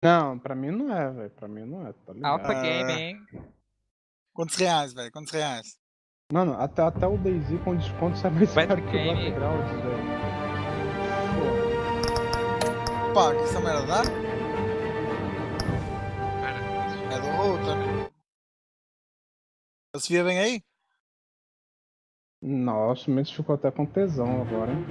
Não, pra mim não é, velho. Pra mim não é, tá ligado? Alpha Game, hein? Quantos reais, velho? Quantos reais? Mano, até o DayZ com desconto sai mais Vai caro que o ficar, hein? Backgrounds, velho. Opa, que essa merda dá? Espera. É do router. Você via bem aí? Nossa, o Mendes ficou até com tesão agora, hein?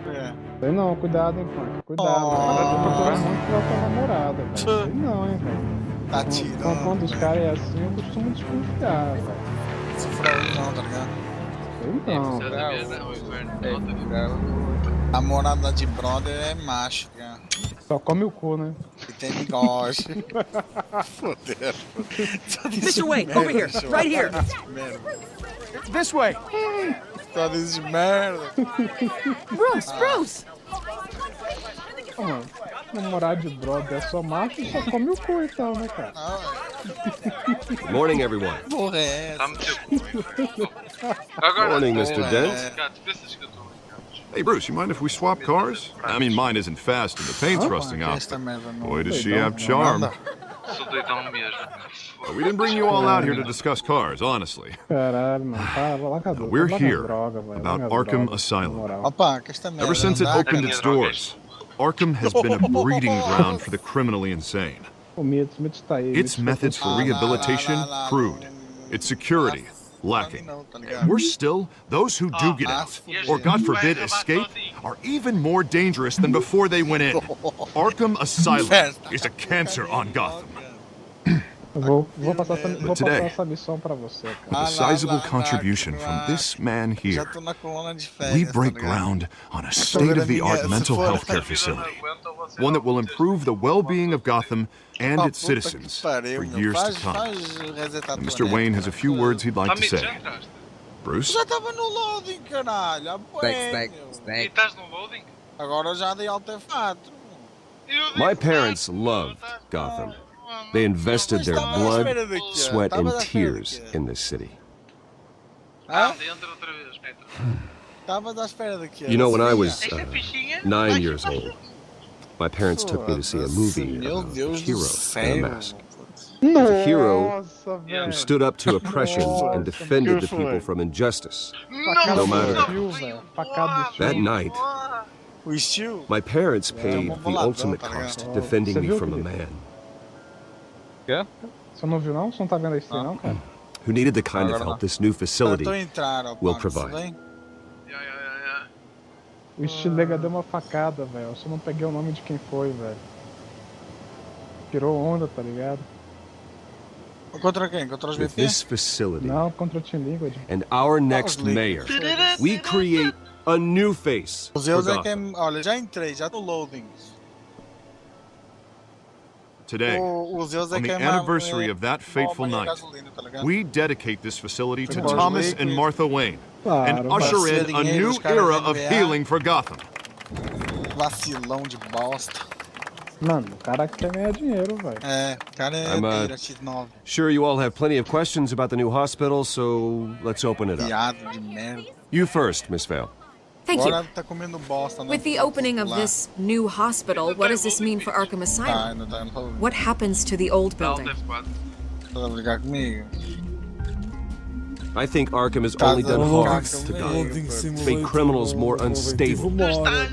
É. Sei não, cuidado, hein, Punk. Cuidado. Oh. Cuidado muito pela tua namorada, velho. Sei não, hein, velho. Tá Quando tirando. os caras é assim, eu costumo desconfiar, velho. Se fraude não, tá ligado? Sei não. Céu da merda, o inferno. Namorada de brother é macho, cara. Só come o cu, né? E tem bigode. Foder. Mr. Wayne, over here, right here. This way. Histórias de merda. Bruce, Bruce. Pô, mano, namorado de brother é só macho e só come o cu então, né, cara? Não, Good morning, everyone. porra é essa? Tá muito cu. Agora, Morning, Mr. Porra, Dent. gato, pensas que eu estou Hey, Bruce, you mind if we swap cars? I mean, mine isn't fast and the paint's rusting off. Esta merda não. Boy, does she have charm. Sou doidão mesmo. We didn't bring you all out here to discuss cars, honestly. Caralho, mano. We're here droga, velho. about Larga as Arkham drogas, Asylum. na moral. Opa, que esta merda Ever since it não dá, opened cara. its doors, Arkham has been a breeding ground for the criminally insane. O Mitch tá aí. Its methods for rehabilitation, crude. Its security, lacking. Worse still, those who do get out, or God forbid escape, are even more dangerous than before they went in. Arkham Asylum is a cancer on Gotham. Vou passar today, essa missão pra você, With cara. a sizable contribution from this man Já here, tô na coluna de férias, we tá break ligado? ground on a state-of-the-art mental health care facility. One that will improve the well-being of Gotham and Ah, its puta que citizens pariu, for meu. years to Faz come. resetar tua Mr. Wayne has a few net. words he'd like to say. Bruce? Já tava no loading, caralho. Ah, Snack, bueno. E snack. estás no loading? Agora eu já dei artefato. My parents loved Gotham. They invested their blood, sweat, and tears in this city. Hã? Entra outra vez, Petra. Tava à espera daqui. You know, when I was Esta é fichinha? 9 years old, my parents took me to see a movie Meu about a Deus do hero in a céu. mask. A hero Nossa, who velho. stood up to oppression and defended the people from injustice. Facada No matter- do fio, velho. Facada do fio. That night, O Steel? my parents paid the boladão, ultimate tá ligado? cost defending me from a man Você não viu não? Você não tá vendo a stream não, cara? who needed the kind of help this new facility Tentou entrar, ó. will Paco, tudo provide. bem? Ya. O Estilega deu uma facada, velho. Eu só não peguei o nome de quem foi, velho. Tirou onda, tá ligado? Contra quem? Contra os With BP? this facility Não, contra o Team Liquid. and our next Os mayor, líquidos. we create a new face Os for Zeus é quem... Gotham. Olha, já entrei, já tô loading. Today, O Zeus é on the quem anniversary of that fateful night, gasolina, tá ligado? we dedicate this facility to Os Thomas and líquidos. Martha Wayne Claro, and usher in a new era of healing for Gotham. Vacilão de bosta. Mano, o cara quer ganhar dinheiro, velho. É, o cara é I'm, beira X9. Sure, you all have plenty of questions about the new hospital, so let's open it up. Viado de merda. You first, Miss Vale. Thank you. Agora tá comendo bosta. With the opening of this new hospital, what does this mean for Arkham Tá, Asylum? ainda tá indo What happens to the old Dá o building? F4. pra brigar comigo. I think Arkham has only done harm to Gotham, made criminals more unstable,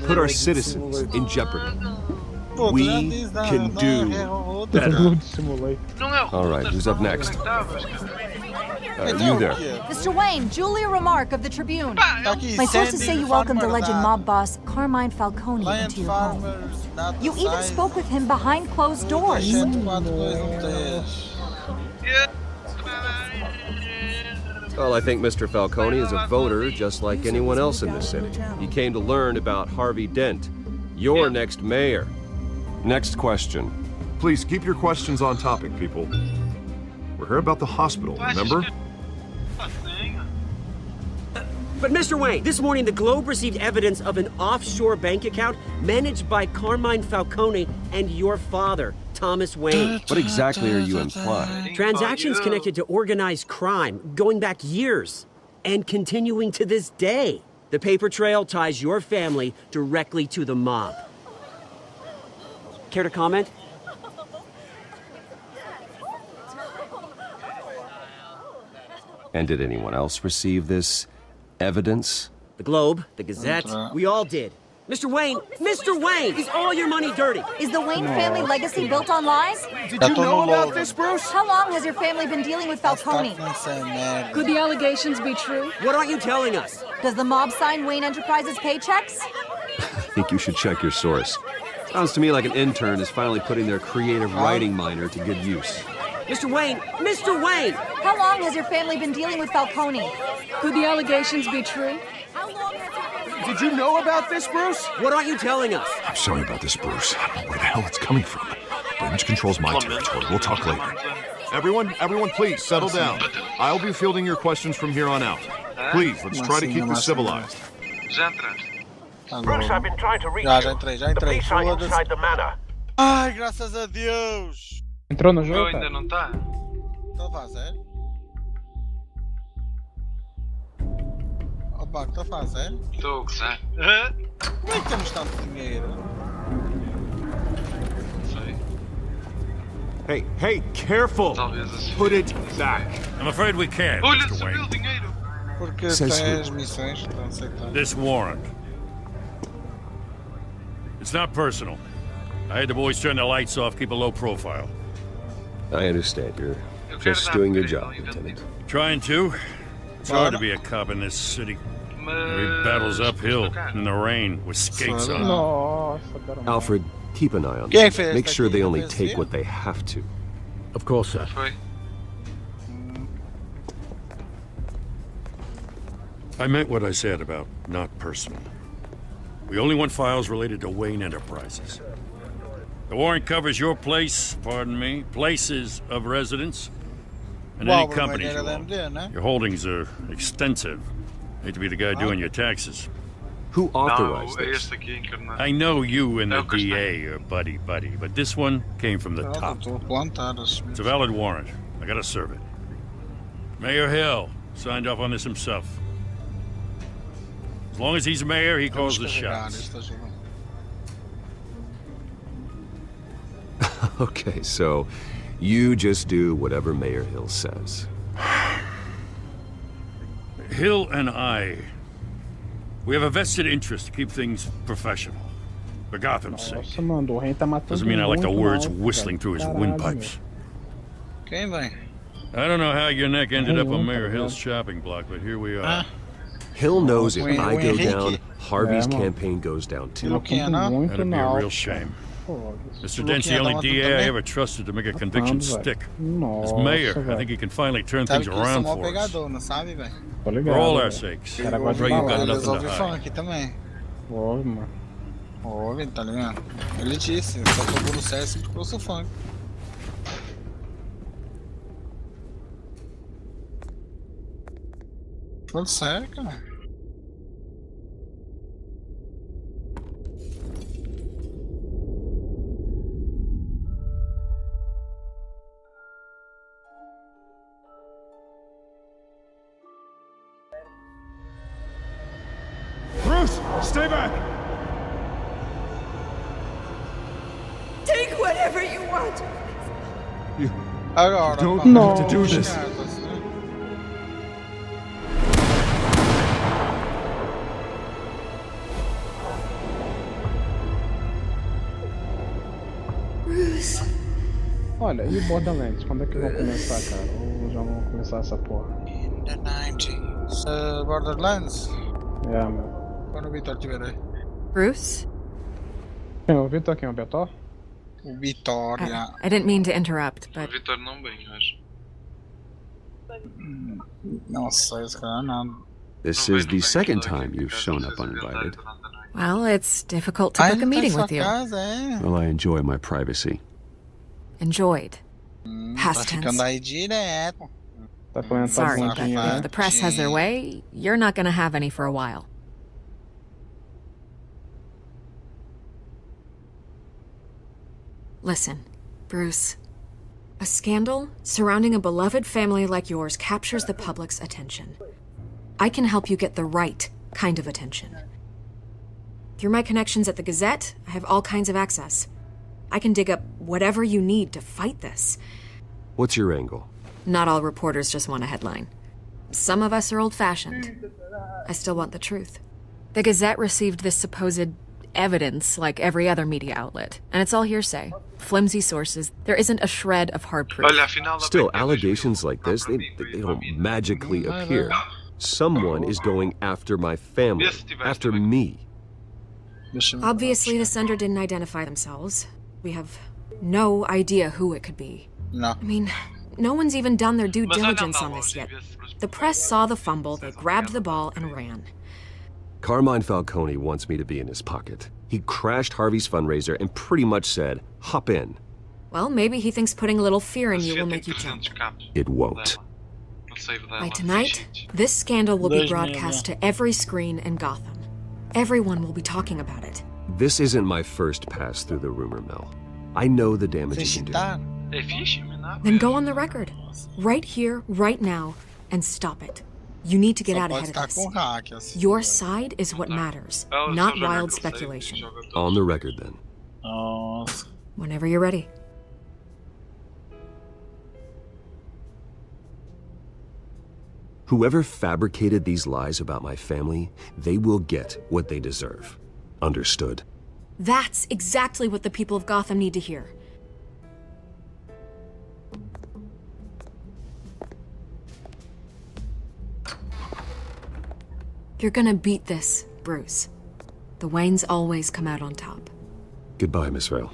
put our citizens in jeopardy. Pô, tu We já diz, não, can não, do é o- better. Tudo simulei. Não é o All right, who's up next? You there. Mr. Wayne, Julia Remark of the Tribune. Tá aqui, My sources say you welcomed the Farmer legend da mob boss Carmine Falcone Lion into your home. Farmers, nada You even sai. spoke with him behind closed doors. 74213. Well, I think Mr. Falcone is a voter just like anyone else in this city. He came to learn about Harvey Dent, your next mayor. Next question. Please keep your questions on topic, people. We're here about the hospital, remember? But Mr. Wayne, this morning the Globe received evidence of an offshore bank account managed by Carmine Falcone and your father, Thomas Wayne. What exactly are you implying? Transactions connected to organized crime going back years and continuing to this day. The paper trail ties your family directly to the mob. Care to comment? And did anyone else receive this evidence? The Globe, the Gazette, we all did. Mr. Wayne, is all your money dirty? Is the Wayne family legacy built on lies? Did you know about this, Bruce? How long has your family been dealing with Falcone? Could the allegations be true? What aren't you telling us? Does the mob sign Wayne Enterprises paychecks? I think you should check your source. Sounds to me like an intern is finally putting their creative writing minor to good use. Mr. Wayne! How long has your family been dealing with Falcone? Could the allegations be true? How long has your family... Did you know about this, Bruce? What aren't you telling us? I'm sorry about this, Bruce. I don't know where the hell it's coming from. Damage control's my territory. We'll talk later. Everyone, please settle down. I'll be fielding your questions from here on out. Please, let's try to keep this civilized. Já entraste. Bruce, I've been trying to reach Já you. entrei, The police are foda-se. inside the manor. Ai, graças a Deus! Entrou no O meu jogo, ainda cara? não está. Estou a fazer? Opa, estou a fazer? Estou a gozar. Como é que temos tanto dinheiro? Não sei. Hey, careful! Talvez assim. Put it back. I'm afraid we can't, Olha, Mr. subiu Wayne. o dinheiro. Porque Says tem who? as missões, então sei que tá. This warrant. It's not personal. I had the boys turn the lights off, keep a low profile. I understand. You're Eu quero just dar doing your crédito job, ao evento. Lieutenant. Trying to. It's hard to be a cop in this city. Every battle's uphill in the rain with skates on. Nossa, cara. Alfred, keep an eye on Quem them. fez Make esta sure aqui? they only Fez take ele? what they have to. Of course, sir. Foi. I meant what I said about not personal. We only want files related to Wayne Enterprises. The warrant covers your place, pardon me, places of residence, and Uau, any companies era you da own. AMD, né? Your holdings are extensive. Hate to be the guy doing your taxes. Who Não, authorized é this? este aqui encarnado. I know you and the No, Chris, DA are buddy, but this one came from the Pronto, top. estou a plantar as It's a valid warrant. I gotta serve it. Mayor Hill signed off on this himself. As long as he's mayor, he calls the shots. Isto ajuda. Okay, so you just do whatever Mayor Hill says. Hill and we have a vested interest to keep things professional. For Gotham's sake. Nossa, mano, o Ren tá matando Doesn't mean I like the muito words mal, whistling velho. through his Caralho, windpipes. Quem vem? I don't know how your neck ended up on Mayor Henrique. Hill's shopping block, but here we are. Hill knows if Wayne- I Wayne go down, Henrique. Harvey's Yeah, man. campaign goes down too. Não quer, não? Muito That'd be na a real alta. shame. Foda-se. Mr. Dent's the only DA I ever trusted to make a conviction Matando, velho. stick. As Nossa, mayor, I velho. think he can finally turn Sabe things que eu sou around mau for us. pegador, não sabe, velho? Tô ligado, For all our velho. sakes. Cara, I'm gosta de afraid you've got falar, nothing to Resolve hide. funk também. Ouve, mano. Ouve, tá ligado? Ele disse, eu só tô no CS porque eu sou funk. Falando sério, cara. Bruce, stay back! Take whatever you want. Agora, Don't pá, Não. have to do os this. cartas, né? Olha, e o Borderlands? Quando é que vão começar, cara? Ou já vão começar essa porra? In the 90s. Borderlands. É, meu. Quando o Vitor tiver aí. Bruce? Quem? O Vitor quem? O Betor? O Vitória. I didn't mean to interrupt, O but Vitor não vem hoje. Nossa, esse cara não. This Não is vem, the não vem, second não vem, time you've fica shown up precisando de uninvited. jantar durante a noite. well, it's difficult to Ah, book a ele tá em meeting sua with you. casa, é? Well, I enjoy my privacy. Enjoyed. Tá Past ficando tense. aí direto. Tá com Sorry, essa but pontinha, if né? the press has their way, you're not gonna have any for a while. Listen, Bruce. A scandal surrounding a beloved family like yours captures the public's attention. I can help you get the right kind of attention. Through my connections at the Gazette, I have all kinds of access. I can dig up whatever you need to fight this. What's your angle? Not all reporters just want a headline. some of us are old-fashioned. I still want the truth. The Gazette received this supposed evidence like every other media outlet, and it's all hearsay. Flimsy sources. There isn't a shred of hard proof. Olha, afinal, Still, allegations like this, they don't magically appear. Someone is going after my family, after me. Obviously, the sender didn't identify themselves. We have no idea who it could be. No. I mean, no one's even done their due diligence on this yet. The press saw the fumble, they grabbed the ball and ran. Carmine Falcone wants me to be in his pocket. He crashed Harvey's fundraiser and pretty much said, hop in. Well, maybe he thinks putting a little fear in you will make you jump. It won't. By tonight, this scandal will be broadcast to every screen in Gotham. Everyone will be talking about it. This isn't my first pass through the rumor mill. I know the damage it can do. É fixe, mas nada. Then go on the record. Right here, right now, and stop it. You need to get out ahead of this. Your side is what matters, not wild speculation. On the record, then. Nossa. Whenever you're ready. Whoever fabricated these lies about my family, they will get what they deserve. Understood? That's exactly what the people of Gotham need to hear. You're gonna beat this, Bruce. The Waynes always come out on top. Goodbye, Miss Vale.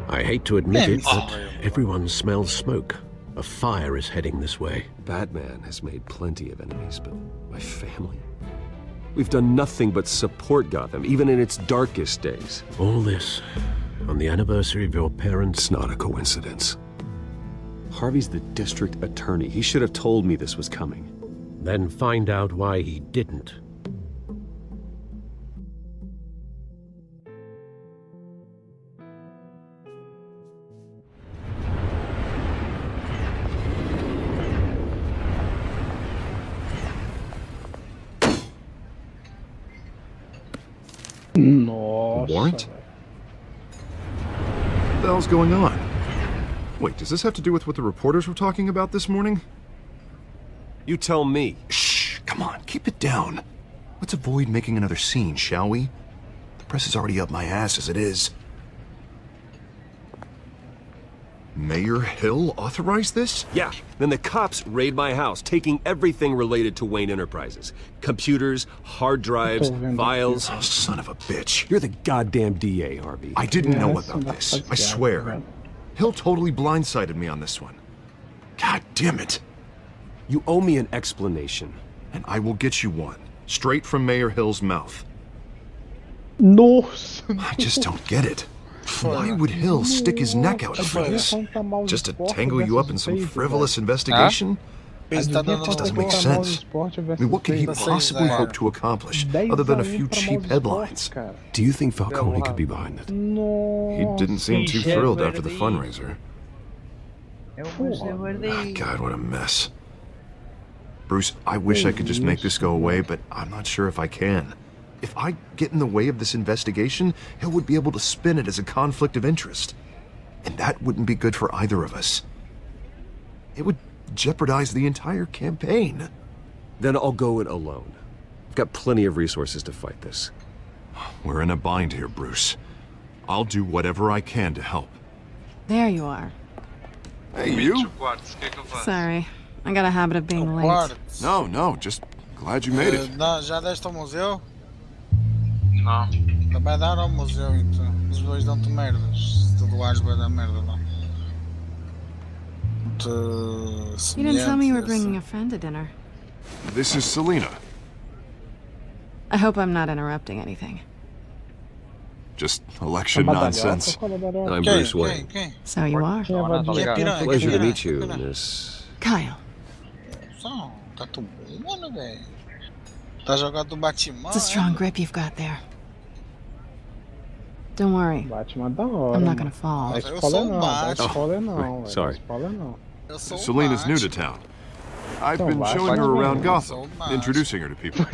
I hate to admit it, but everyone smells smoke. A fire is heading this way. Batman has made plenty of enemies, but my family? We've done nothing but support Gotham, even in its darkest days. All this on the anniversary of your parents'... It's not a coincidence. Harvey's the district attorney. He should have told me this was coming. Then find out why he didn't. Nossa. Warrant? What the hell's going on? Wait, does this have to do with what the reporters were talking about this morning? You tell me. Shh, come on, keep it down. Let's avoid making another scene, shall we? The press is already up my ass as it is. Mayor Hill authorized this? Yeah, then the cops raid my house, taking everything related to Wayne Enterprises. Computers, hard drives, files. Oh, son of a bitch. You're the goddamn DA, Harvey. I didn't know about this, I swear. Hill totally blindsided me on this one. God damn it. You owe me an explanation. And I will get you one, straight from Mayor Hill's mouth. Nossa. I just don't get it. Why would Hill stick his neck out for this? Just to tangle you up in some frivolous investigation? It just doesn't make sense. I mean, what can he possibly hope to accomplish other than a few cheap headlines? Do you think Falcone could be behind it? He didn't seem too thrilled after the fundraiser. Oh, God, what a mess. Bruce, I wish I could just make this go away, but I'm not sure if I can. If I get in the way of this investigation, Hill would be able to spin it as a conflict of interest. And that wouldn't be good for either of us. It would jeopardize the entire campaign. Then I'll go it alone. I've got plenty of resources to fight this. We're in a bind here, Bruce. I'll do whatever I can to help. There you are. Hey, you? Sorry, I got a habit of being late. No, just glad you made it. Já deste ao museu? Não. Vai dar ao museu então. Os dois dão-te merdas. Se tu doares vai dar merda lá. You didn't tell me you were bringing a friend to dinner. This is Selena. I hope I'm not interrupting anything. Just election nonsense. I'm Bruce Wayne. So you are. Pleasure to meet you, Miss... Kyle. Tá tudo bem, mano, velho. Tá jogando Batman. It's a strong grip you've got there. Don't worry. Batman da hora. I'm not gonna fall. Dá spoiler não, dá spoiler não. Sorry. Spoiler não. Selena's new to town. I've been showing her around Gotham, introducing her to people.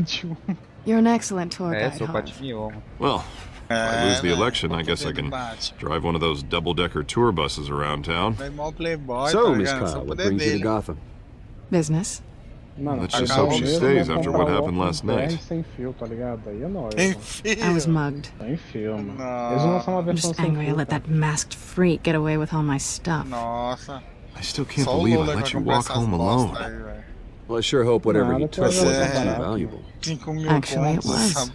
You're an excellent tour guide, Harv. Well, If I lose the election, I guess I can drive one of those double-decker tour buses around town. So, Miss Kyle, what brings you to Gotham? Business. Mano, Let's just hope she stays after what happened last night. Sem fio, tá ligado? Aí é nóis. I was mugged. Sem fio, mano. Eles vão lançar uma I'm versão just sem angry I fio. let that masked freak get away with all my stuff. Nossa. I still can't believe I let you walk home alone. Well, I sure hope whatever you took wasn't too valuable. Actually, it was.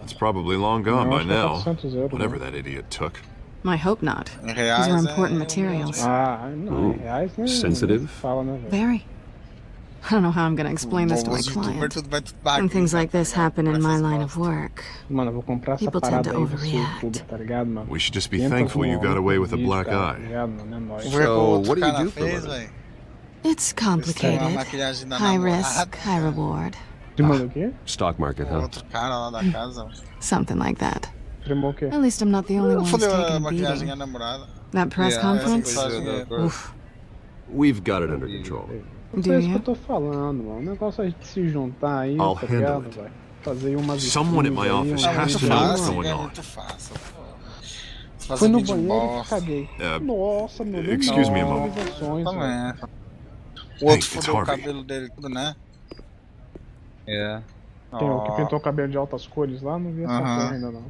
It's probably long gone by now. 400 euros, Whatever né? that idiot took. I hope not. These are important materials. Ah, não, em reais, né? Sensitive? Fala, né, velho? Very. I don't know how I'm going to explain this to my client. When things like this happen in my line of work, Mano, eu vou comprar essa people tend parada to aí pro seu overreact. YouTube, tá ligado, mano? We should just be thankful you got away with a black Tá eye. ligado, mano? É nóis. So, what do you do for a living? It's complicated. High risk, high reward. Primou o quê? Stock market, huh? Outro cara lá da casa. Something like that. Primou o quê? At least I'm not the only one who's Fodeu taken a a maquiagem beating. à namorada. That press conference? Oof. We've got it under control. Do É isso que eu you? tô falando, mano. O negócio é a gente se juntar aí, I'll tá handle ligado, it. velho? Fazer umas Someone at my skills aí, office umas has to coisas. know what's Fácil, going é on. muito fácil. Fui Fazer no vídeo banheiro e bosta. caguei. Nossa, meu Deus. Excuse me a moment. Visualizações, velho. Também. O Hey, outro it's fodeu o Harvey. cabelo dele tudo, né? É. Tem o que pintou o cabelo de altas cores lá, não vi essa Aham. porra ainda não.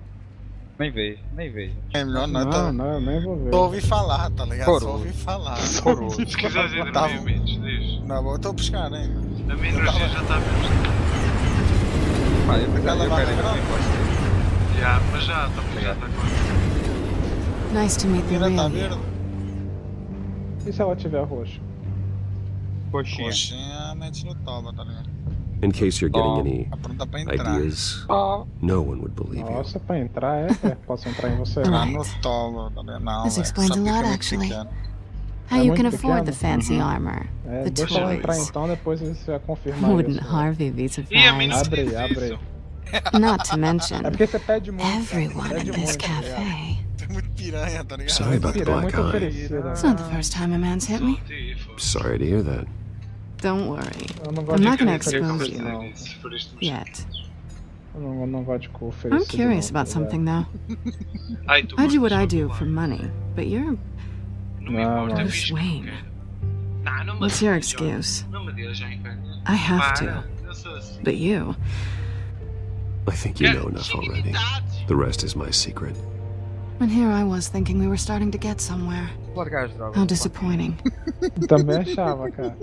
Nem vejo, nem vejo. É melhor não, tá? Não, nem vou ver. Só ouvi falar, tá ligado? Coroa. Só ouvi falar. Coroa. Se quiseres ir Tá dormir, bom. Mitch, diz. Não, eu tô buscando ainda. A minha energia já está menos. Pá, eu Fica lá, vai, quero vai, Já, mas já está quase. Nice to meet the Ainda tá real you. verde? E se ela tiver roxo? coxinha. Coxinha, mete no toba, tá ligado? In case you're getting any Pronta pra entrar. ideas, no one would believe you. Nossa, pra entrar é? Posso entrar em você? Entrar no toba, tá ligado? Não, This velho, explains essa a pica lot, é muito actually. pequena. How É you muito can afford the pequeno. fancy armor, É, the deixa ela entrar toys. então, depois você vai confirmar Wouldn't isso. Harvey be E a mim não surprised? Abre aí, diz abre isso. aí. Not to mention, É porque você pede muito. cara, everyone pede at this muito, tá ligado? cafe. Tem muito piranha, tá ligado? Sorry about the Pira, é black muito eye. oferecida. It's not the first time a man's hit me. Sorry to hear that. Don't worry. Eu não I'm gosto not de gonna oferecer, expose you não. yet. Eu não gosto de oferecer. I'm curious about something, though. Ai, tu I do what gostas I de do falar. for money, but you're Não me importa, é não. fixe. Wayne. Não, não me What's your digas, Jordan. excuse? Não me digas já, inferno. I have Para, to. eu sou assim. But you, I think you know enough already. The rest is my secret. and here I was thinking we were starting to get somewhere. Largar as drogas. How disappointing. Também achava, cara.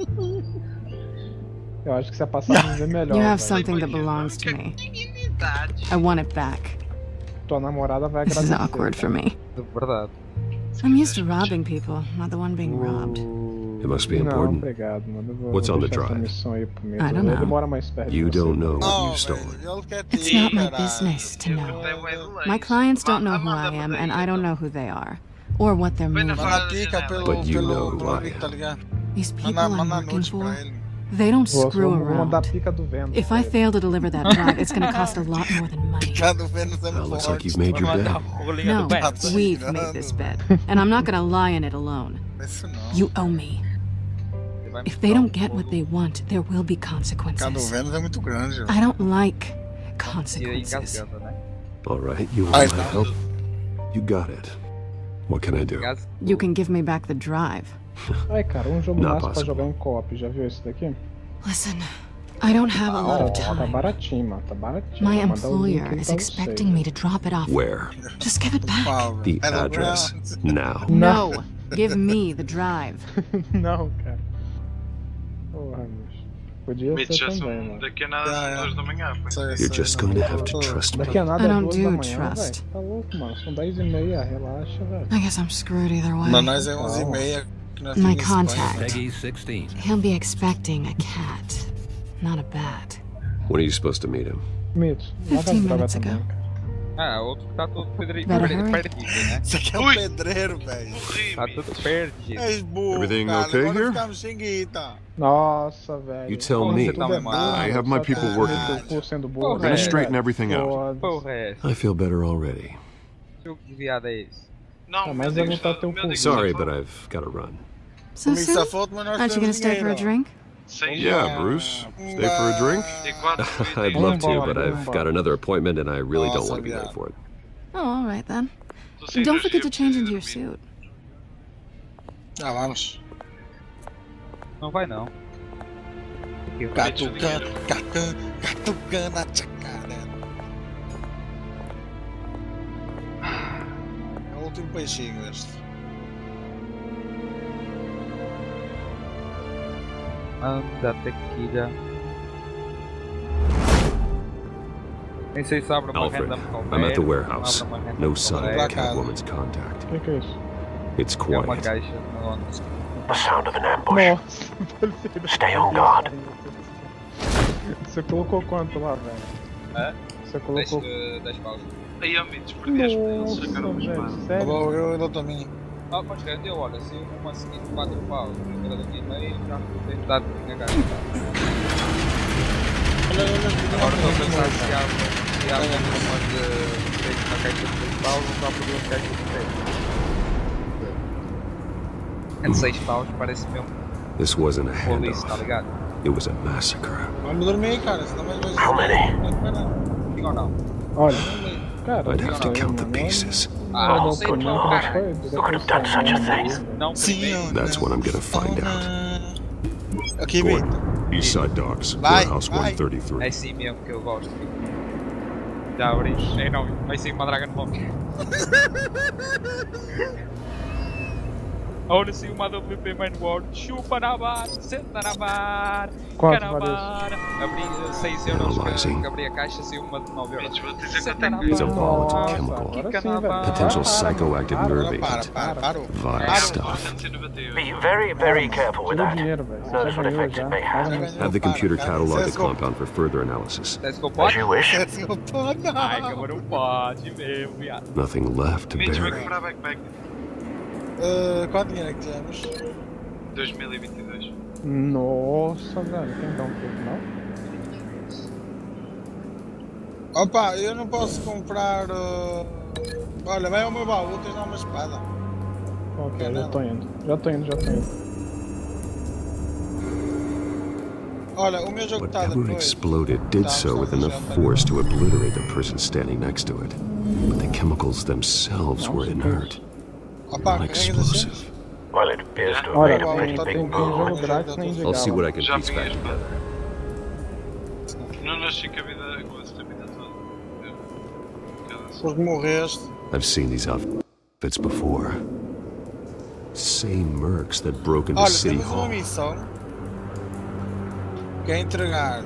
Eu acho que você ia passar a viver melhor. You have velho. something that belongs to me. I want it back. Tua namorada vai This is agradecer. awkward for me. Verdade. I'm used to robbing people, not the one being robbed. It must be Não, important. obrigado, mano. Eu vou, What's vou on the deixar essa drive? missão aí pro mim. I don't know. Demora mais perto de You você. don't know what Não, you've stolen. velho, ele quer It's ter, not my caralho. business to know. My My clients don't know who I am, and I don't know who they are, or what they're moving. Manda pica pelo, But you know pelo, who pelo I Rick, tá am. ligado? These people Manda I'm working nude for, pra ele. they don't Vou screw mandar around. pica do vento. If I fail to deliver that drive, it's going to cost a lot more than money. Pica do Vênus é Well, looks like forte. you've made your bed. No, we've made this bed, and I'm not going to lie in it alone. Isso não. You owe me. If they don't get what they want, there will be Pica do consequences. Vênus é muito grande, velho. I don't like Tira aí consequences. engasgada, né? All right, you want Aí my tá. help? You got it. What can I do? Engasgada. You can give me back the drive. Ai, cara, um jogo Não, massa pra passa. jogar em co-op. Já viu esse daqui? Listen, I don't have a lot of Tá time. baratinho, mano. Tá baratinho. My Vou mandar o link employer aí is pra expecting vocês. me to drop it off. Where? Just give it back. Pau, The velho. address. Now. No, give me the drive. Não, cara. Porra, bicho. Podia Mitch, ser já também, são mano. daqui a nada 2 da manhã. pô. You're just going to have to trust me. Daqui a nada I é don't 2 da do manhã, trust. velho. Tá louco, mano. São 10h30. Relaxa, velho. I guess I'm screwed either way. Pra nós é 11h30. que nós My ficamos em Espanha, contact. velho. Peggy 16. He'll be expecting a cat, not a bat. When are you supposed to meet him? Mito, lá vai 15 droga minutes também, ago. cara. Ah, outro que tá todo Better hurry. perdido, né? Isso aqui é um Ui. pedreiro, velho. Tá tudo perdido. É burro, Everything cara. okay Agora here? ficamos sem guita. Nossa, velho. You tell Tudo me. é burro, I have my só people que working teu on it. cu sendo burro, We're We're gonna né, straighten velho? everything out. Foda-se. Porra, é essa? I feel better already. Que viado é esse? Não, Ah, meu mas é Deus, voltar teu meu cu. Deus, Sorry, só- but I've got to run. So Comigo está soon? foto, mas nós Aren't you gonna temos stay for a dinheiro. drink? Seis Yeah, Bruce. Stay for a drink? e 4 I'd love to, but I've got another appointment and I really don't want to be late for it. Oh, all right then. And don't forget to change into your suit. Já vamos. Não vai não. Catucana a chacada. É o último peixinho este. Anda tequila. Nem sei se abre uma Alfred, renda para I'm at the warehouse. No sign of Catwoman's contact. Que é isso? It's É uma quiet. caixa no ônibus. The sound of an ambush. Stay on guard. Você colocou quanto lá, velho? Hã? Você colocou... 10 paus. Aí eu me desperdi as peles, sacaram uma espada. Sério? Eu dou também. Ah, mas rendeu, olha, se eu uma seguinte 4 paus, eu daqui meio, já tenho que dar de minha caixa. Agora estou a pensar se há uma caixa de 6 paus, ou só por 2 caixas de 6. É de 6 paus, parece mesmo This wasn't a polícia, tá handoff. ligado? It was a massacre. Vamos dormir, cara, senão mais vai ser. How many? Sim ou não? Olha, cara... I'd have to count the pieces. Ah, não Não, sei não, não, não, cara. Who could have done such a thing? Não, primeiro. That's what I'm gonna find out. Aqui, Vitor. Gordon, Eastside Docks, Vai, Warehouse vai. 133. É assim mesmo que eu gosto. Já abri. Ei, não, vai ser uma Dragon Ball. Olha se uma WP Main World, chupa na bar, senta na bar, Quanto fica na vale bar. Abri 6 euros que abri a caixa, saiu uma de 9 euros. Vou dizer quanto é It's a que volatile Nossa, chemical. agora sim, velho. Potential psychoactive nerve Para, agent. parou. Vile stuff. 498. Be very careful with Tira o that. dinheiro, velho. Você Knows já what ganhou effect já. it may have. Have the computer catalog the compound for further analysis. Let's go, As pode? you wish. Ai, que agora não pode mesmo, viado. Nothing left to Mitch, vai bury. comprar backpack. Qual dinheiro é que temos? 2022. Nossa, velho. Quem dá um pouco, não? Opa, eu não posso comprar. Olha, vai ao meu baú, tens lá uma espada. Ok, já tô indo. Já tô indo. Olha, o meu jogo está Whatever depois. exploded did so with enough force to obliterate the person standing next to it. But the chemicals themselves were inert, Opa, non-explosive. Well, it appears to have Olha, made a pretty tem big jogo move. grátis na I'll see what I can Já piece peguei a back espada. together. Não nasci com a vida, com esta vida toda. Porque morreste. I've seen these outfits before. Same mercs that broke into Olha, City temos uma Hall. missão que é entregar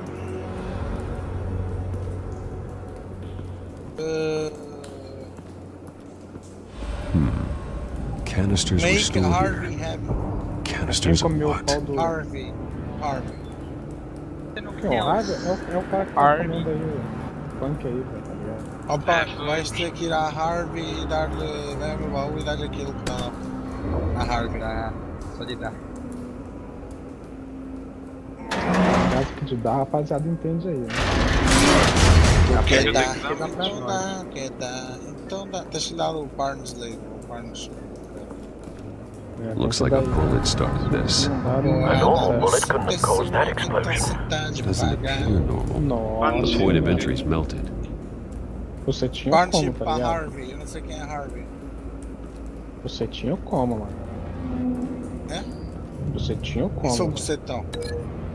Canisters were make stored Harvey here. happy. Quem Canisters of comeu o what? pau do... Harvey. Quem é o Harvey? É o cara que tá comendo aí o punk aí, velho, tá ligado? Opa, vais ter que ir à Harvey e dar-lhe. Vai ao meu baú e dar-lhe aquilo que está lá. À Harvey. Só de dar. Caso que te dá, a rapaziada entende aí, né? Quer dar, que dar, então dá, quer dar. Então dá. Deixa eu dar o Barnsley. O Barnes. É, Looks tem like a que dar bullet started this. Não dá, A não normal dá. bullet couldn't have caused that explosion. Doesn't appear normal. Nossa, The point of entry's melted. você tinha Barnsley como, tá para ligado? Harvey. Eu não sei quem é Harvey. Você tinha como, mano. É? Você tinha Eu como. sou o mano. bucetão.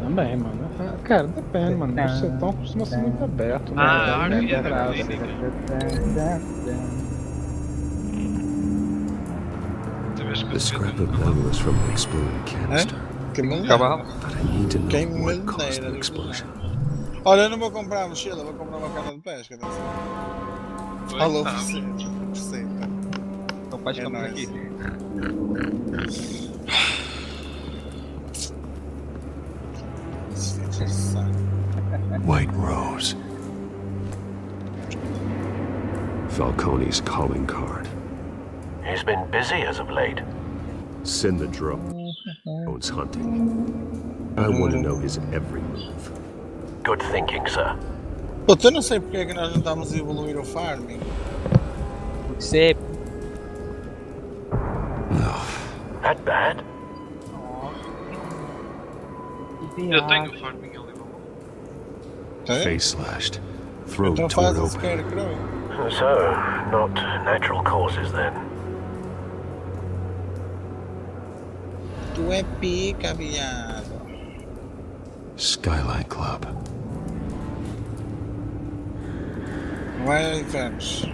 Também, mano. Ah, cara, depende, mano. O setão costuma ser muito aberto, né? Ah, Daí Harvey é é da graça. clínica. The scrap of metal is from an exploded canister. Que maneiro. Cavalo. But I need to know Que what caused the maneiro. explosion. Olha, eu não vou comprar a mochila, vou comprar uma cana de pesca. Alô, você. Então pode É ficar nóis. aqui. White Rose. Falcone's calling card. He's been busy as of late. Send the drones hunting. I want to know his every move. Good thinking, sir. Puta, eu não sei porque é que nós não estamos a evoluir o farming. Você. That bad? Eu tenho farming ali. Tem? Face slashed. Throat Então torn faz o open. scarecrow. So, not natural causes then. Tu é pica, viado. Skyline Club. Vai, infernos.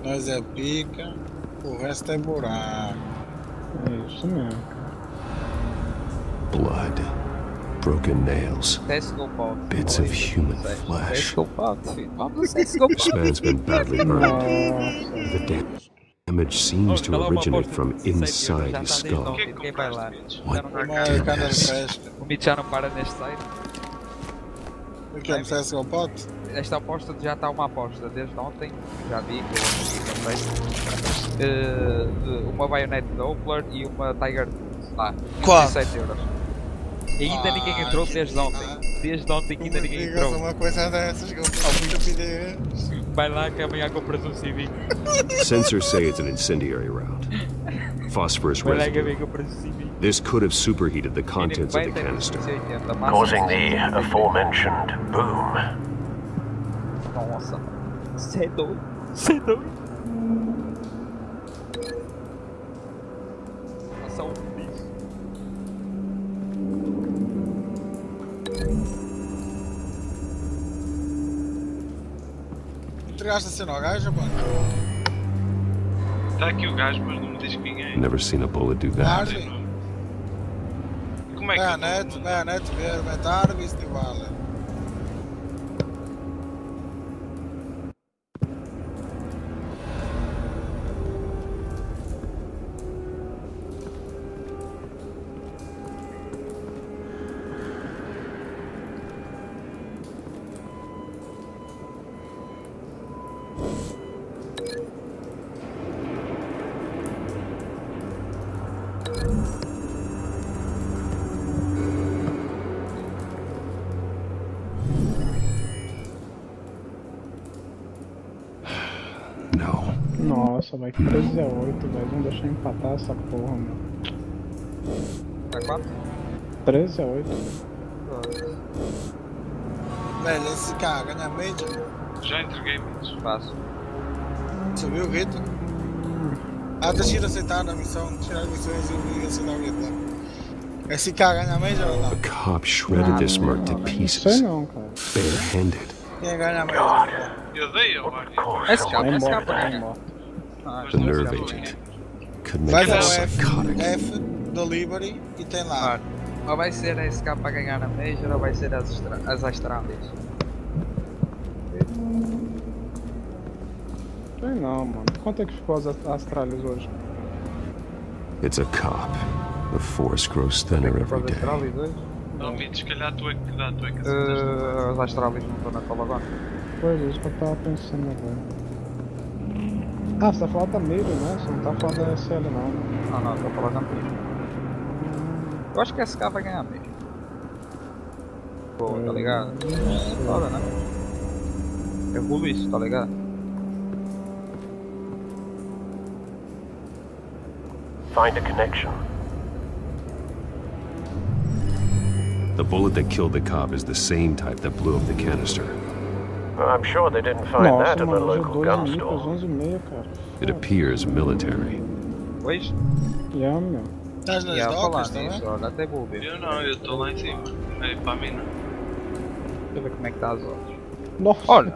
Nós é pica, o resto é buraco. É isso mesmo. Blood. Broken nails. Bits of human flesh. This man's been badly burned. The damage seems to originate from inside his skull. What did this? O Mitch já não para neste site. O que é no CSGO Pot? Esta aposta já está uma aposta desde ontem. Já vi que uma baionete Doppler e uma Tiger lá. 27 euros. E ainda ninguém entrou desde ontem. Desde ontem que ainda ninguém entrou. Uma coisa dessas que eu muito estupidez. Vai lá que amanhã compras um CV. Sensors say it's an incendiary round. Phosphorus residue. This could have superheated the contents of the canister. Causing the aforementioned boom. Nossa. Cê é doido. Cê é doido. Nossa, um bicho. Entregaste a cena ao gajo, mano? Está aqui o gajo, mas não me diz quem é. Never seen a bullet do that. Como é que Vai a net ver, vai tarde, isso te vale. Nossa, vai 13-8, velho. Vamos deixar empatar essa porra, meu. Vai 4? 13-8. Velho, esse cara ganha Major. Já entreguei muitos. Faço. Subiu o rito? Tens que ir aceitar a missão, tirar as missões e aceitar o rito lá. Esse cara ganha Major ou não? The cop shredded this merc to pieces. Não, cara. Barehanded. Quem ganha Major? Eu dei ao Barney. The nerve agent. Could Vai make dar it o psychotic. F Delivery e tem lá. Ou vai ser a SK para ganhar na Major ou vai ser as Astralis. Sei não, mano. Quanto é que ficou as Astralis hoje? It's a cop. The force grows thinner every day. Não, Mitch, se calhar tu é que dá, tu é que as Astralis não estão na cola agora. Pois é, isso que eu tava pensando agora. Ah, você tá falando da Major, né? Você não tá falando da SL não. Não, tô falando da Major. Eu acho que a SK vai ganhar Major. Pô, tá ligado? É foda, né? É rulo isso, tá ligado? Find a connection. The bullet that killed the cop is the same type that blew up the canister. I'm sure they didn't find that at a local gun store. 11h30, cara. It appears military. Pois? Yeah, meu. Estás nas docas, tá nisso, olha, até vou ver. Eu não, eu tô lá em cima. Aí para a mina. Deixa eu ver como é que tá as outras. Nossa! Olha.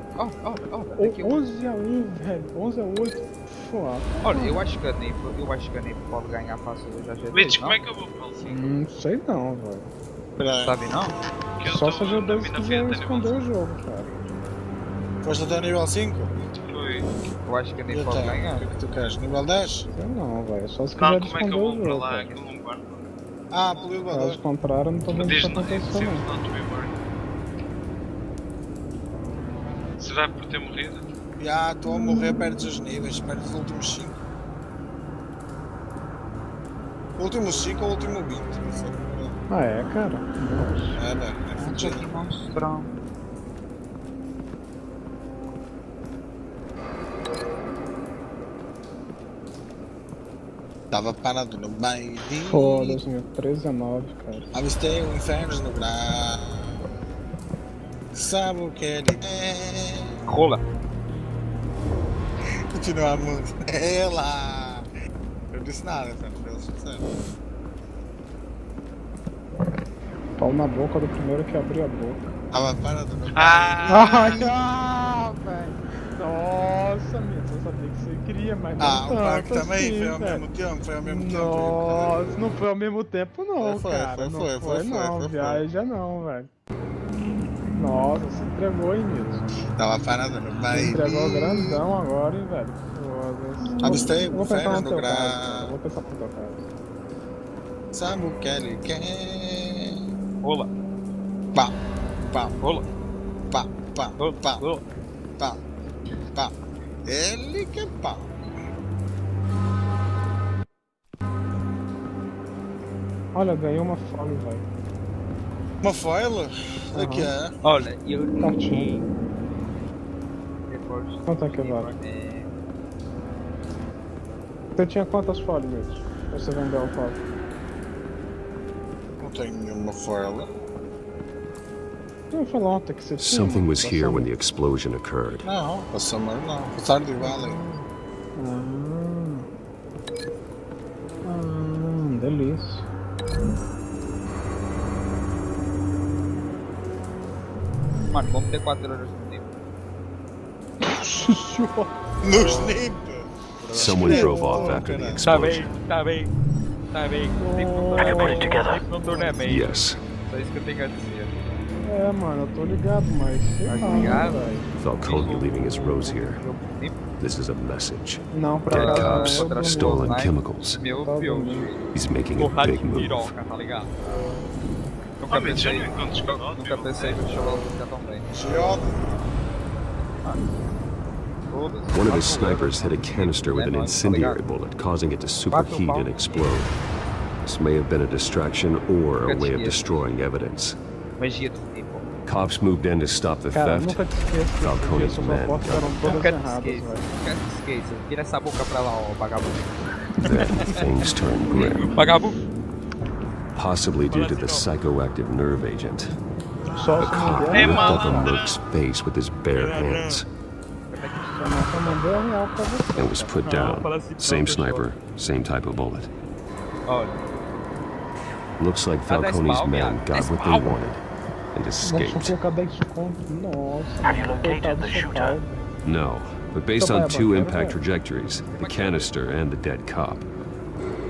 11-1, velho. 11-8. Foda. Olha, eu acho que a NIP pode ganhar fácil hoje a G2, Mitch, como é que eu vou para o 5? Não sei não, velho. Sabe não? Só se a G2 quiser esconder o jogo, cara. Foste até o nível 5? Foi. Eu acho que a NIP pode ganhar. O que é que tu queres? Nível 10? Eu não, velho. Só se Não, quiser como é que esconder eu o vou para jogo, lá? velho. Aquilo não guarda. Pelo elevador. Caso contrário, não tô vendo o que Diz tá não, acontecendo. não to be worried. Será por ter morrido? Estou a morrer, perdes os níveis, perdes os últimos 5. Últimos 5 ou último 20, não sei. Ah, é, cara? É, velho, é fudido. Monstrão. Estava parado no meio de... Foda-se, meu. 13-9, cara. Avistei o inferno no grau. Sabe o que ele é? Rola. continuar a música. Ela! Eu disse nada, pelo sincero. Pau na boca do primeiro que abriu a boca. Tava parado no velho. Nossa, meu, eu sabia que você queria, mas o não parque tanto também assim, foi ao velho. mesmo tempo, foi ao mesmo tempo. Nossa, não foi ao mesmo tempo não, cara. Não, viaja não, velho. Nossa, você entregou, hein, mesmo. Tava parado no baile. Você entregou grandão agora, hein, velho. Foda-se. Abstei, vou pensar férias no no teu caso, gra... cara. Vou pensar pro teu caso. Sabe o que ele quer? Rola. Pá, pá, rola. Pá, pá, rola. pá, Rola. pá, pá. Ele quer pá. Olha, ganhei uma foil, velho. Uma foil? O que é? Olha, eu Cartinho. Quanto é que vale? Você tinha quantas folhas mesmo? Você vendeu a foil? Não tenho nenhuma foil. Eu falei ontem que você tinha. Something was here when the explosion occurred. Não, passamos não. Passaram de vale. Delícia. Mano, vamos ter 4 horas no tempo. No snip! Someone drove off after the explosion. Tá bem. Have you put it together? Não torna bem. Yes. Só isso que eu tenho a dizer. É, mano, eu tô ligado, mas sei lá, velho. Falcone leaving his rose here. This is a message. Não, pra Dead cá, cops, stolen chemicals. Meu Deus. He's making a Porrada big de move. piroca, tá ligado? Nunca pensei que o Cholão ia ficar tão bem. One of his snipers hit a canister with an incendiary bullet, causing it to superheat and explode. This may have been a distraction or a way of destroying evidence. Magia do tempo. Cops moved in to stop the Cara, theft. nunca te esqueça que Falcone's essas men apostas eram todas Nunca te erradas, velho. esqueça. Vira essa boca pra lá, ó, vagabundo. Then things turned grim, Vagabundo. possibly due to the psychoactive nerve agent. Só The se cop não ripped der, up a merc's face with his bare hands só mandou a real pra você. and was put down. Same sniper, same type of bullet. Olha. Looks like Falcone's men got what they wanted and Vamos só escaped. colocar 10 conto. Nossa. Have you located coitado the do seu shooter? pai. No, but based Então on vai, two vai, impact vai. trajectories, the canister and the dead cop,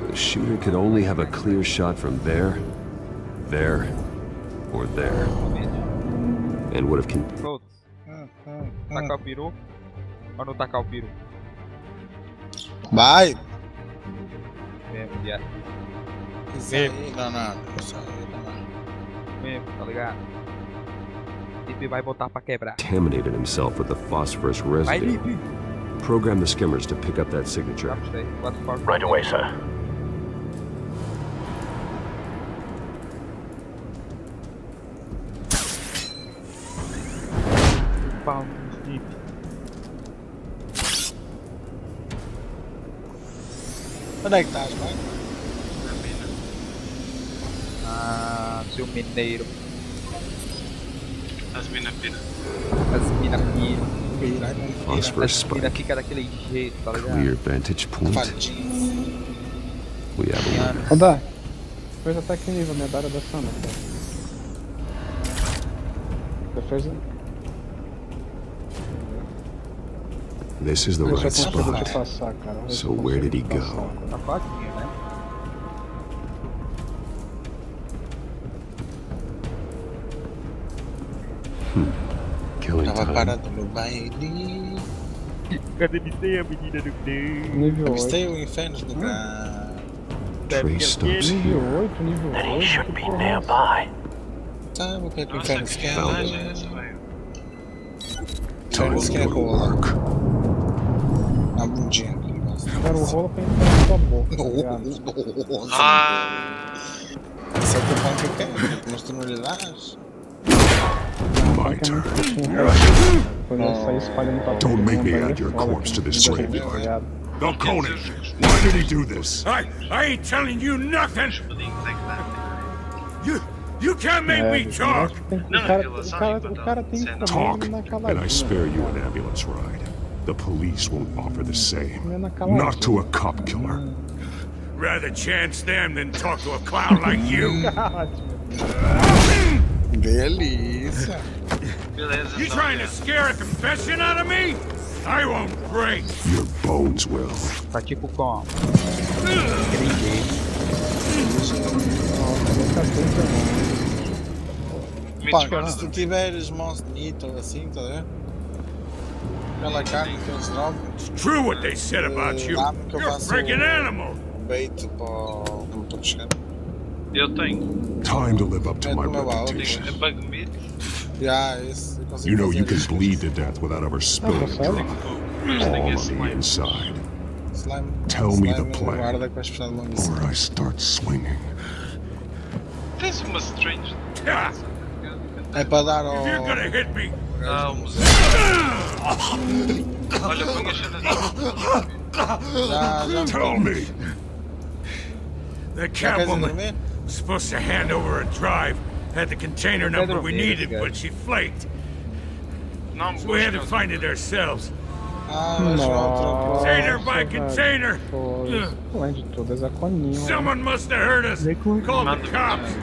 the shooter could only have a clear shot from there, or there, and would have Todos. Tacar o peru ou não tacar o peru? Vai! Mesmo, viado. Isso aí, não. Isso aí, Mesmo, tá ligado? Lipe vai botar pra quebrar. contaminated himself with the phosphorus Vai, residue. Lipe. Program the skimmers to pick up that signature. Right away, sir. Pau, Lipe. Onde é que tá, pai? Ah, seu mineiro. As mina pira. As mina pira. Phosphorus As mina spike. fica daquele jeito, tá ligado? Clear vantage point. We have a winner. Andar. Defesa até que nível, medalha da Sana. Defesa. This is the Deixa eu right conseguir te spot. passar, cara. Vamos ver se So eu where did he consigo go? passar. Tá facinho, né? Killing Tava time. parado no baile. Cadê a menina do Deus? Nível 8. Avistei o inferno no gra... Trace stops Nível here. 8, nível 8. Then he should be que porra é essa? nearby. Sabe o que é que o Nossa, inferno que quer? Found viagem it. é essa, velho? Time Inferno to quer go to rola. work. Na bundinha que ele gosta. Quero o rolo pra entrar na sua boca, tá ligado? Nossa. Ah, Isso é o que o pão que quer. Mostrando ele lá. My Que é muito turn. curtinho, cara. Depois eu sair espalhando pra todo Don't make mundo me aí, add your foda, corpse to this muita gente, graveyard. tá ligado? Falcone, why did he do this? I ain't telling you nothing. You can't make me talk. O cara tem que comer Talk, naquela and I linha. spare you an ambulance ride. The police won't offer the same. Not to a cop killer. Rather chance them than talk to a clown like you. Delícia. You trying to scare a confession out of me? I won't break. Your bones will. Tá tipo com. Pá, se tu tiveres mãos bonitas assim, tá vendo? Aquela carne que eles trocam. It's true what they said about you. You're a freaking animal. Beito para chegar. Eu tenho. Time to live up to my reputation. É bug meat. Yeah, esse. You know you can bleed to death without ever spilling a drop. All on the inside. Tell me the plan, or I start swinging. Tens uma strange. É para dar ao... If you're gonna hit me. Olha, põe a cena. Tell me. The Catwoman was supposed to hand over a drive. Had the container number we needed, but she flaked. So we had to find it ourselves. Container by container. Someone must have heard us. Called the cops.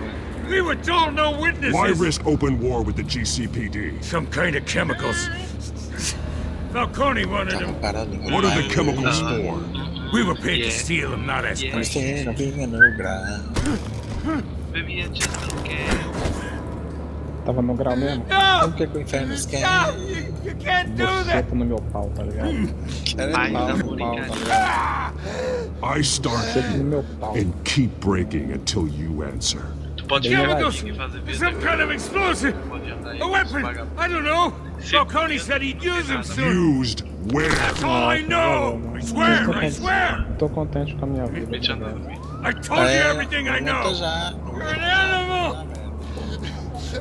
We were told no witnesses. Why risk open war with the GCPD? Some kind of chemicals. Falcone wanted them. What are the chemicals for? We were paid to steal them, not ask questions. Bebia just não Tava no grau mesmo? Como que o inferno quer? You can't do that. No meu pau, tá ligado? I start and keep breaking until you answer. Chemicals! Some kind of explosive! A weapon! I don't know! Falcone said he'd use them soon! Used where? That's all I know! I swear! I swear! Tô contente com a minha vida. I told you everything I know! You're an animal!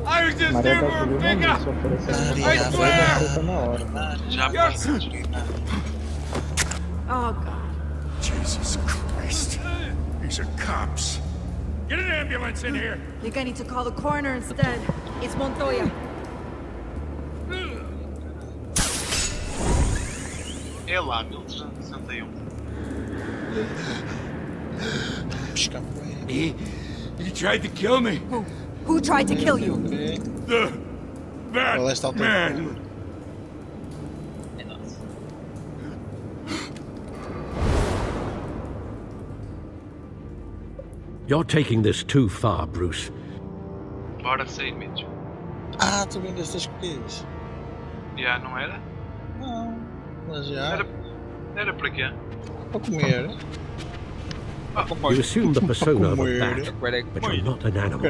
I was just there for a pickup! I swear! Oh, God. Jesus Christ. These are cops. Get an ambulance in here! I think I need to call the coroner instead. It's Montoya. É lá, 1361. He tried to kill me. Who tried to kill you? That man. You're taking this too far, Bruce. Bora sair, Mitch. Ah, tu vendeste as coisas. Já, não era? Não, mas já. Era para quê? Para comer. You assume the persona of a bat, but you're not an animal.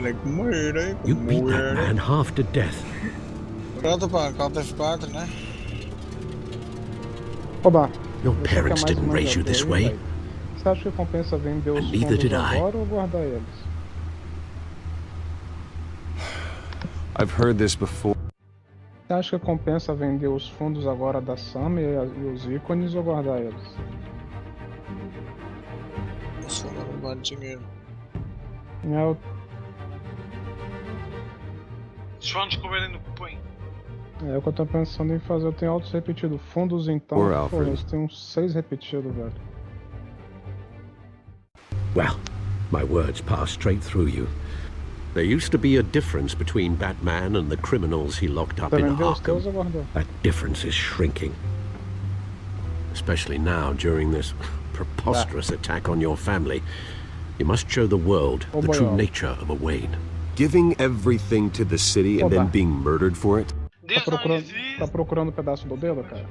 You beat that man half to death. Pronto, pá, Alt F4, né? Oba. Your parents didn't raise you this way. Você acha que compensa vender os And neither fundos did I. agora ou guardar eles? I've heard this before. Você acha que compensa vender os fundos agora da Sam e os ícones ou guardar eles? Só não vale dinheiro. Eu... Os fundos couberem no que põe. É o que eu tô pensando em fazer. Eu tenho autos repetidos. Fundos então. Pô, eu tenho uns 6 repetidos, velho. Well, my words pass straight through you. There used to be a difference between Batman and the criminals he locked up in Arkham. That difference is shrinking. Especially now, during this preposterous attack on your family. You must show the world the true nature of a Wayne. Giving everything to the city and then being murdered for it? Tá procurando pedaço do dedo, cara?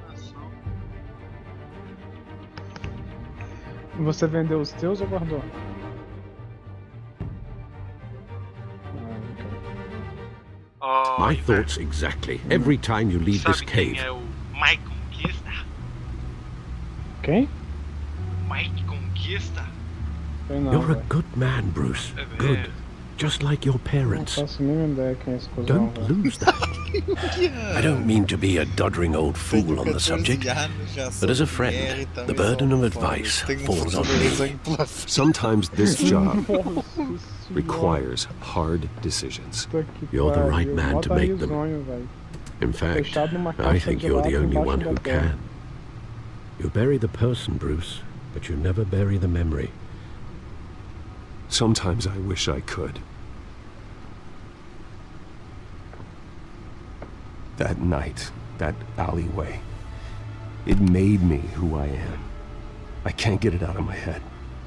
Você vendeu os teus ou guardou? My thoughts exactly. Every time you leave this cave. Sabe quem é o Mike Conquista? Quem? Mike Conquista? You're a good man, Bruce. Good. Just like your parents. Não faço a mínima ideia quem é esse cuzão, Don't lose that. I don't mean to be a doddering old fool on the subject, but as a friend, the burden of advice falls on me. Sometimes this job requires hard decisions. You're the right man to make them. In fact, I think you're the only one who can. You bury the person, Bruce, but you never bury the memory. Sometimes I wish I could. That night, that alleyway, it made me who I am. I can't get it out of my head.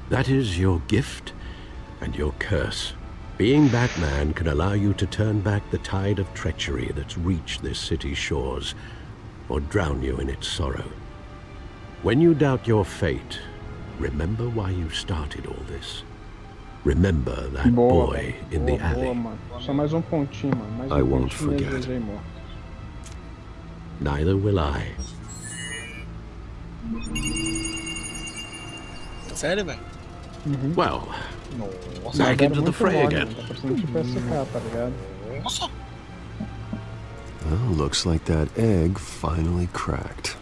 That is your gift and your curse. Being Batman can allow you to turn back the tide of treachery that's reached this city's shores, or drown you in its sorrow. When you doubt your fate, remember why you started all this. Remember that boy in the alley. Mano. Só mais pontinho, mano. Mais I won't forget. Neither will I. Sério, velho? Well, Nossa, back into the fray again. Tá parecendo tipo SK, tá ligado? Nossa! Well, looks like that egg finally cracked.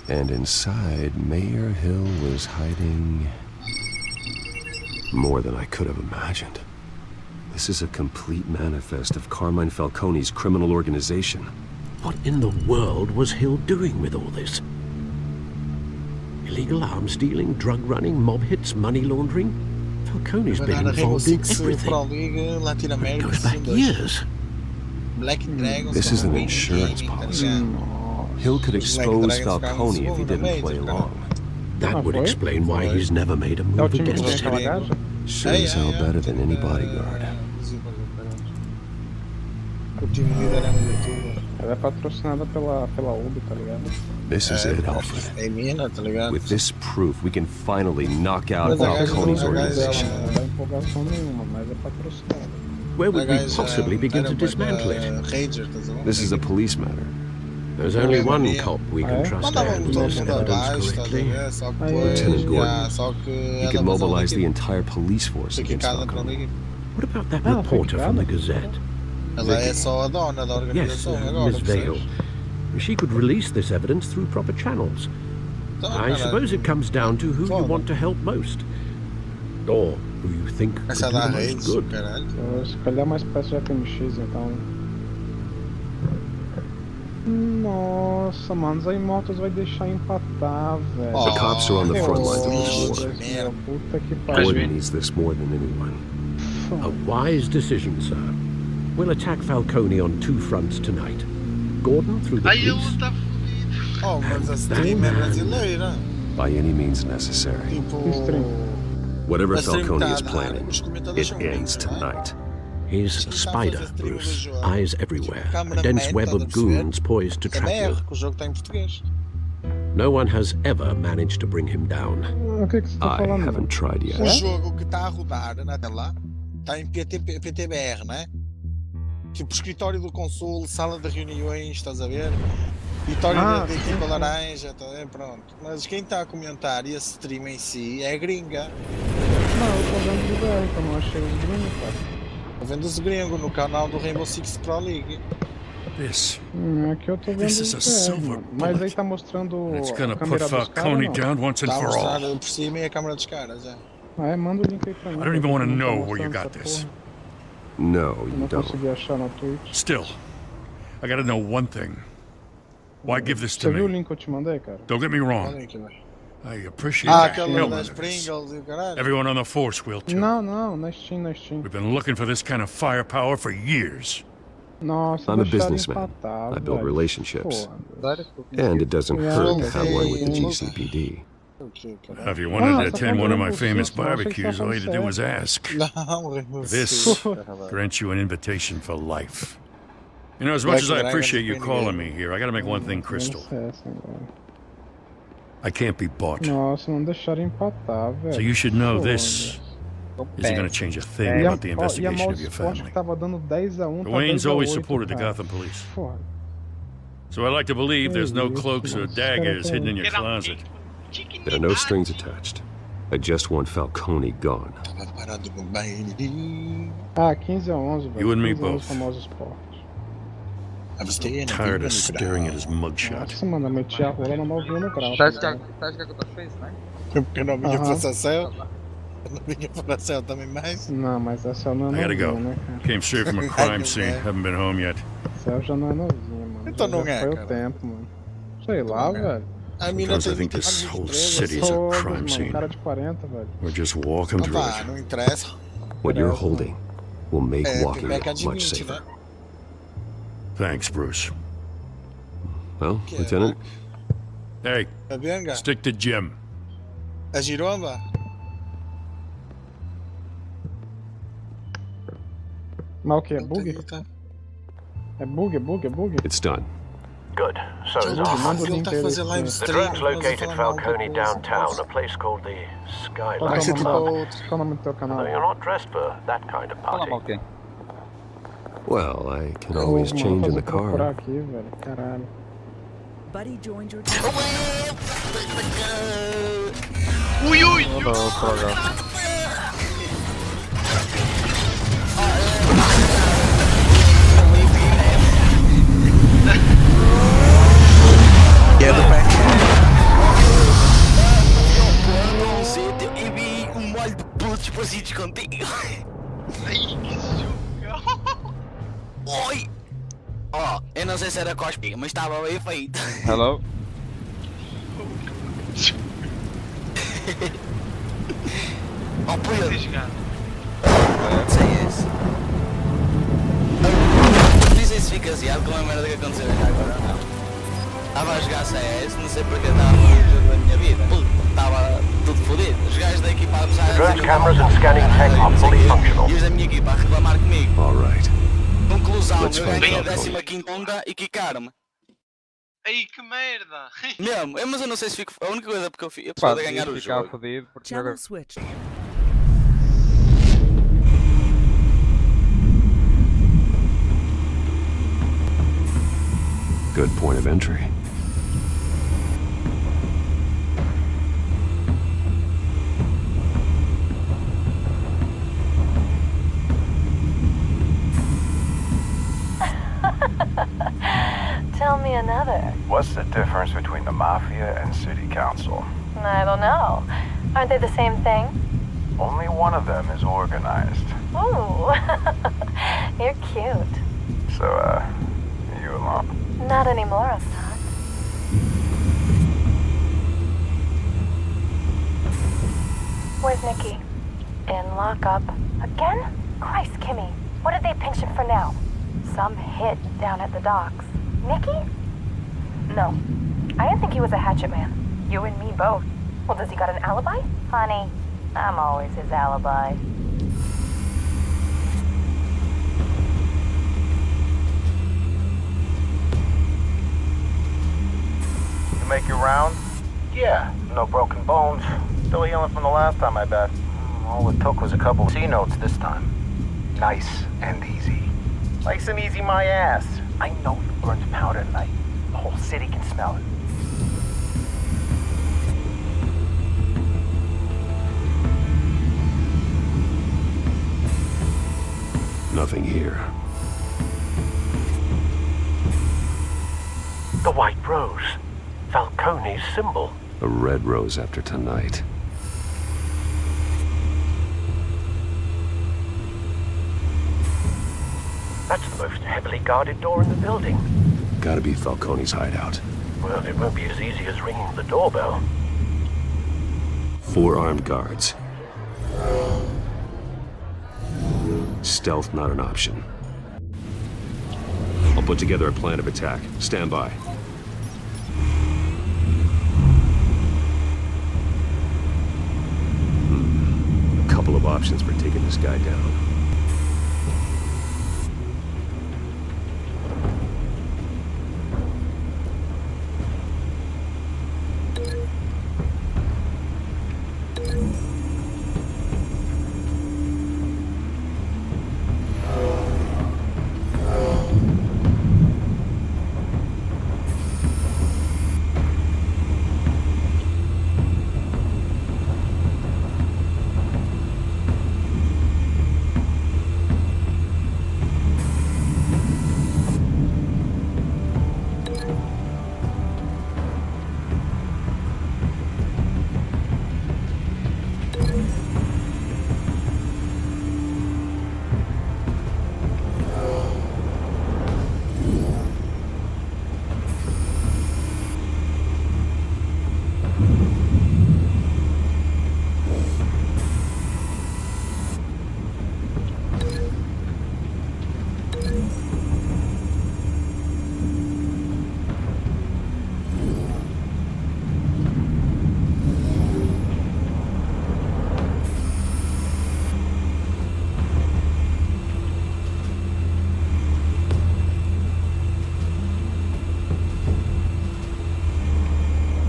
And inside, Mayor Hill was hiding more than I could have imagined. This is a complete manifest of Carmine Falcone's criminal organization. What in the world was Hill doing with all this? Illegal arms dealing, drug running, mob hits, money laundering? Falcone's been involved in everything. It goes back years. This is an insurance policy. Hill could expose Falcone if he didn't play along. That would explain why he's never made a move against him. Sure as hell better than any bodyguard. Ela é patrocinada pela UB, tá ligado? This is it, Alfred. With this proof, we can finally knock out Falcone's organization. Não dá empolgação nenhuma, mas é patrocinada. Where would we possibly begin to dismantle it? This is a police matter. There's only one cop we can trust to handle this evidence correctly. Lieutenant Gordon. He can mobilize the entire police force against Falcone. What about that reporter from the Gazette? Yes, Miss Vale. She could release this evidence through proper channels. I suppose it comes down to who you want to help most. Or who you think could do the most good. Se calhar mais peça de FMX, então. Nossa, mano, os Immortals vai deixar empatar, velho. The cops are on the front lines of this war. Puta que pariu. Gordon needs this more than anyone. A wise decision, sir. We'll attack Falcone on two fronts tonight. Gordon through the police. Oh, mas a stream é brasileira. By any means necessary. Whatever Falcone is planning, it ends tonight. He's a spider, Bruce. Eyes everywhere. A dense web of goons poised to trap you. No one has ever managed to bring him down. I haven't tried yet. O jogo que está a rodar na tela está em PTBR, né? Tipo escritório do Consul, sala de reuniões, estás a ver? Vitória da equipa laranja, tá, pronto. Mas quem está a comentar esse stream em si é gringa. Não, eu tô vendo de BR, então não achei os gringos, cara. Tô vendo os gringos no canal do Rainbow Six Pro League. Aqui eu tô vendo os BR, mas aí tá mostrando a câmera dos caras, down once and tá for all. mostrando por cima e a câmera dos caras, é. Ah, é, manda o link aí pra mim. I don't even want to know where you got this. No, you não don't. consegui achar na Twitch. Still, I gotta know one thing. Why give this to Você viu o me? link que eu te mandei, cara? Don't get me wrong. I appreciate the aquela hell das out of Pringles e o caralho. Everyone on the force will too. Não, na Steam. We've been looking for this kind of firepower for years. Nossa, I'm a businessman. I build relationships. And it doesn't hurt to have one with the GCPD. If you wanted to attend one of my famous barbecues, all you had to do was ask. This grants you an invitation for life. You know, as much as I appreciate you calling me here, I gotta make one thing crystal. I can't be bought. Nossa, não deixaram empatar, velho. So you should know this isn't gonna change a thing about the investigation of your family. Tava dando 10-1, The Waynes always supported the Gotham police. So I like to believe there's no cloaks or daggers hidden in your closet. There are no strings attached. I just want Falcone gone. 15-11, velho. You and me both. I'm tired of staring at his mugshot. Nossa, mano, eu meti a rola no 9 no grau. Tá achando que eu tô feio, né? Porque não vinha pra Céu. Não vinha pra Céu também mais. Não, mas essa não é I gotta novinha, go. né, cara? Came straight from a crime scene. Haven't been home yet. Céu já não é novinha, mano. Então não já é, foi cara. o tempo, mano. Sei lá, velho. Sometimes I think this whole city is a crime scene. Cara de 40, velho. We're just walking through it. Não interessa. What you're holding will make walking much safer. Thanks, Bruce. Well, Lieutenant? Hey, stick to Jim. A giromba? Mas o que? É bug? É bug? It's done. Good. So, the drones located Falcone downtown, a place called the Skyline. Though you're not dressed for that kind of party. Okay. Well, I can always change in the car. Aqui, velho. Caralho. Buddy joined your Eu vi molho de putos parecidos contigo. Ai, que jogo. Oi! Ó, eu não sei se era cospe, mas estava bem feito. Hello? Oh, puta! Nem sei se fica aziado com a merda que aconteceu aqui agora ou não. Estava a jogar CS, não sei porque estava a fazer o jogo da minha vida. Estava tudo fodido. Os gajos da equipa a pesar Drone cameras and scanning tech are fully functional. E os da minha equipa a reclamar comigo. Alright. Conclusão, eu ganhei a 15ª onda e quicaram-me. Ai, que merda! Mesmo, mas eu não sei se fico... A única coisa porque eu fico... Eu preciso de ganhar o jogo. Fodido porque channel switched. Good point of entry. Tell me another. What's the difference between the Mafia and City Council? I don't know. Aren't they the same thing? Only one of them is organized. Ooh, you're cute. So, you alone? Not anymore, I'm not. Where's Nikki? In lockup. Again? Christ, Kimmy. What did they pinch him for now? Some hit down at the docks. Nikki? No. I didn't think he was a hatchet man. You and me both. Well, does he got an alibi? Honey, I'm always his alibi. You make your round? Yeah, no broken bones. Still healing from the last time, I bet. All it took was a couple of C-notes this time. Nice and easy. Nice and easy my ass. I know you burned powder tonight. The whole city can smell it. Nothing here. The White Rose. Falcone's symbol. A red rose after tonight. That's the most heavily guarded door in the building. Gotta be Falcone's hideout. Well, it won't be as easy as ringing the doorbell. 4 armed guards. Stealth not an option. I'll put together a plan of attack. Stand by. A couple of options for taking this guy down.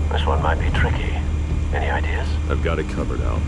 This one might be tricky. Any ideas? I've got it covered, Al.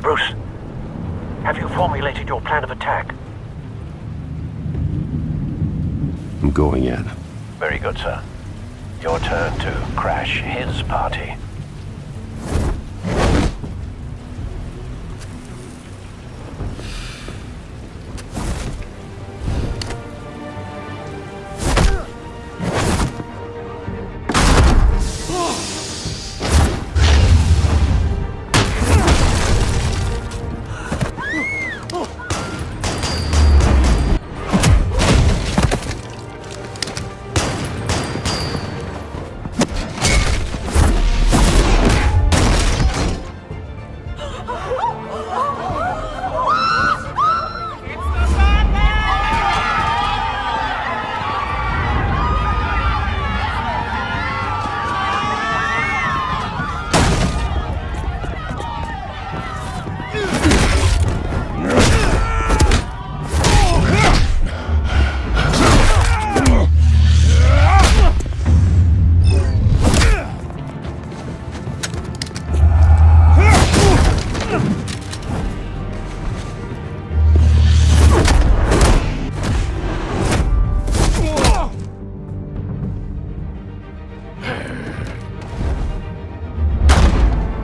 Bruce, have you formulated your plan of attack? I'm going in. Very good, sir. Your turn to crash his party.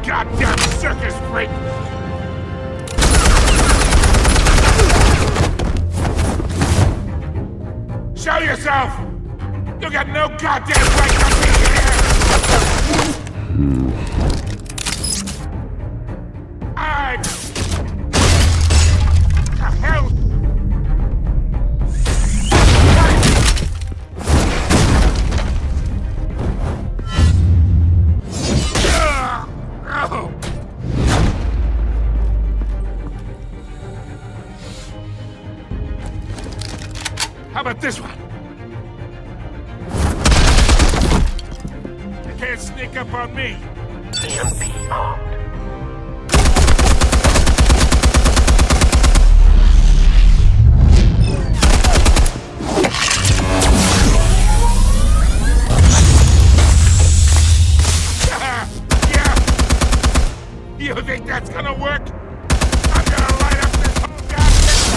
Goddamn circus freak! Show yourself! You got no goddamn right to be here! Alright! The hell? How about this one? You can't sneak up on me. EMP armed. Yeah! You think that's gonna work? I'm gonna light up this whole goddamn...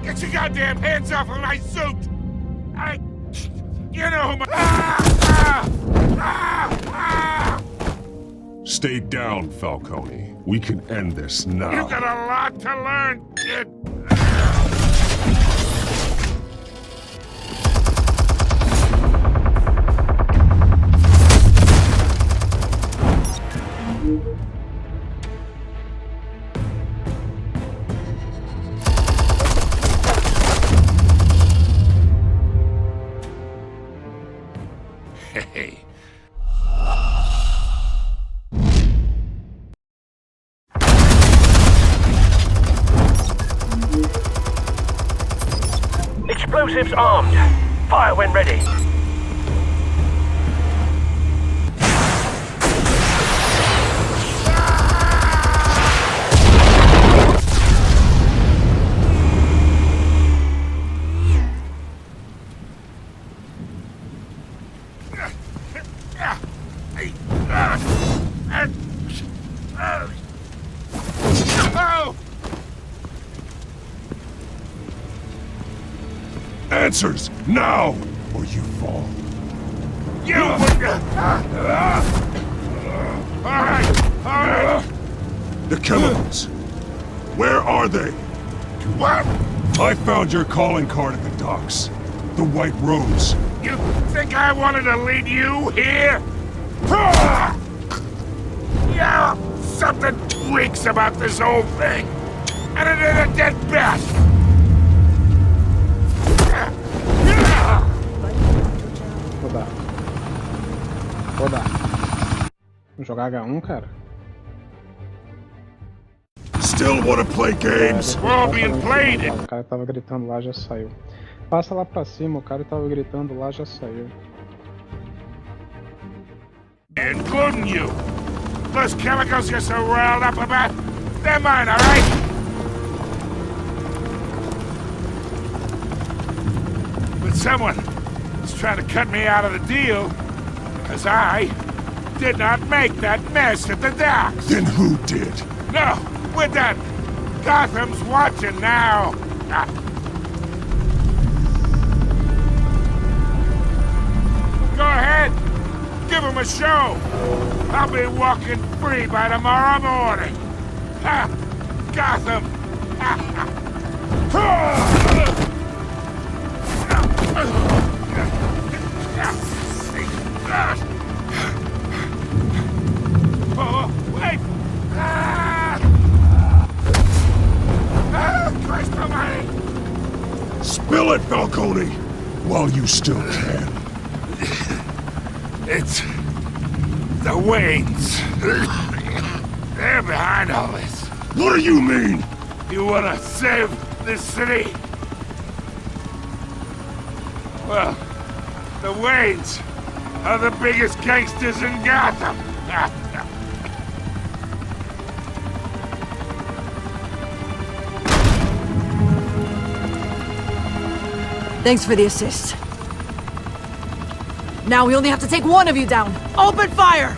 Get your goddamn hands off of my suit! You know who Stay down, Falcone. We can end this now. You got a lot to learn, kid! Hey. Explosives armed. Fire when ready. Answers, now, or you fall. You Alright! The chemicals. Where are they? What? I found your calling card at the docks. The White Rose. You think I wanted to lead you here? Yeah, something tweaks about this whole thing. And it is a dead bat. Vou dar. Vou jogar H1, cara. Still wanna play games? We're all being played. O cara tava gritando lá, já saiu. Passa lá pra cima, o cara tava gritando lá, já saiu. Including you. Those chemicals you're so riled up about, they're mine, alright? But someone is trying to cut me out of the deal, because I did not make that mess at the docks. Then who did? No, we're done. Gotham's watching now. Go ahead. Give him a show. I'll be walking free by tomorrow morning. Ha! Gotham. Oh, wait! Christ almighty! Spill it, Falcone, while you still can. It's the Waynes. They're behind all this. What do you mean? You wanna save this city? Well, the Waynes are the biggest gangsters in Gotham. Thanks for the assist. Now we only have to take one of you down. Open fire!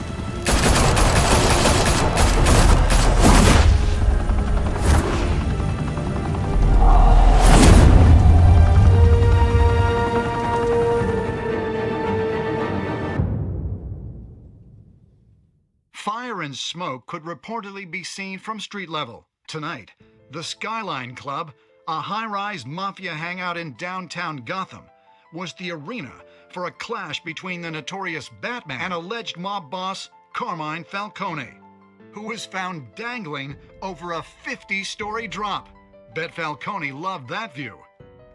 Fire and smoke could reportedly be seen from street level. Tonight, the Skyline Club, a high-rise mafia hangout in downtown Gotham, was the arena for a clash between the notorious Batman and alleged mob boss Carmine Falcone, who was found dangling over a 50-story drop. Bet Falcone loved that view.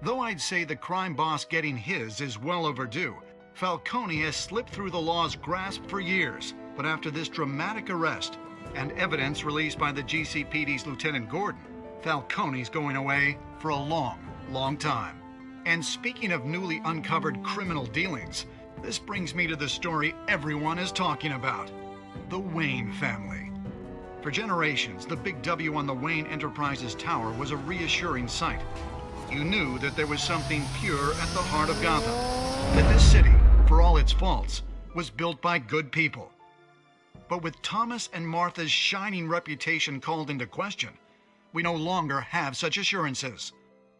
Though I'd say the crime boss getting his is well overdue, Falcone has slipped through the law's grasp for years. But after this dramatic arrest and evidence released by the GCPD's Lieutenant Gordon, Falcone's going away for a long, long time. And speaking of newly uncovered criminal dealings, this brings me to the story everyone is talking about: the Wayne family. For generations, the big W on the Wayne Enterprises Tower was a reassuring sight. You knew that there was something pure at the heart of Gotham, that this city, for all its faults, was built by good people. But with Thomas and Martha's shining reputation called into question, we no longer have such assurances.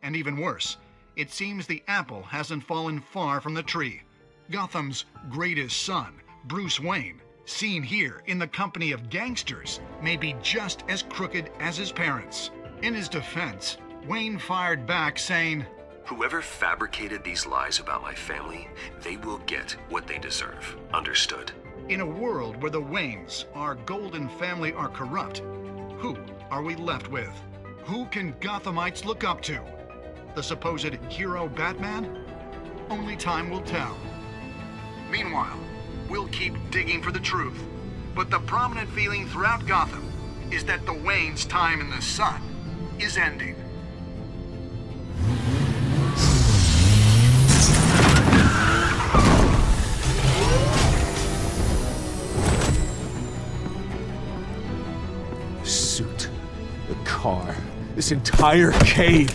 And even worse, it seems the apple hasn't fallen far from the tree. Gotham's greatest son, Bruce Wayne, seen here in the company of gangsters, may be just as crooked as his parents. In his defense, Wayne fired back saying, "Whoever fabricated these lies about my family, they will get what they deserve. Understood?" In a world where the Waynes, our golden family, are corrupt, who are we left with? Who can Gothamites look up to? The supposed hero Batman? Only time will tell. Meanwhile, we'll keep digging for the truth. But the prominent feeling throughout Gotham is that the Waynes' time in the sun is ending. Suit, the car, this entire cave.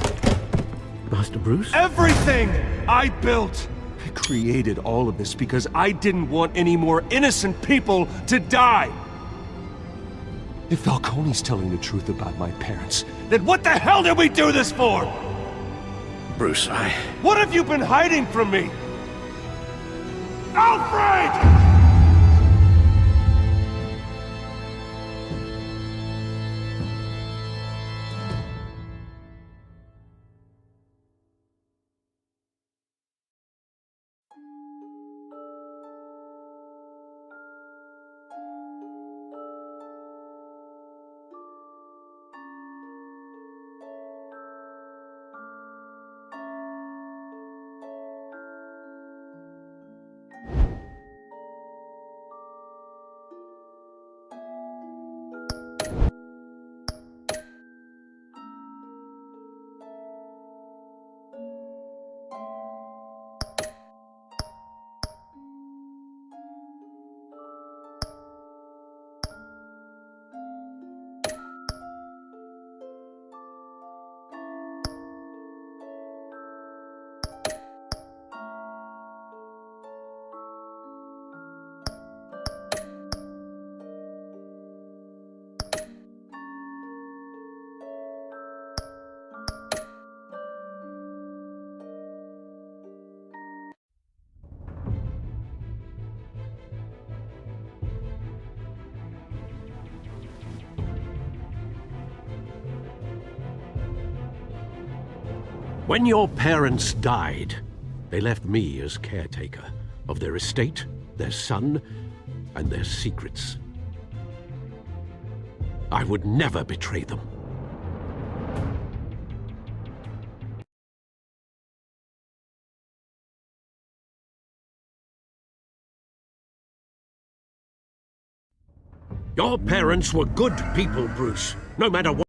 Master Bruce? Everything I built! I created all of this because I didn't want any more innocent people to die! If Falcone's telling the truth about my parents, then what the hell did we do this for? Bruce, What have you been hiding from me? Alfred! When your parents died, they left me as caretaker of their estate, their son, and their secrets. I would never betray them. Your parents were good people, Bruce, no matter what.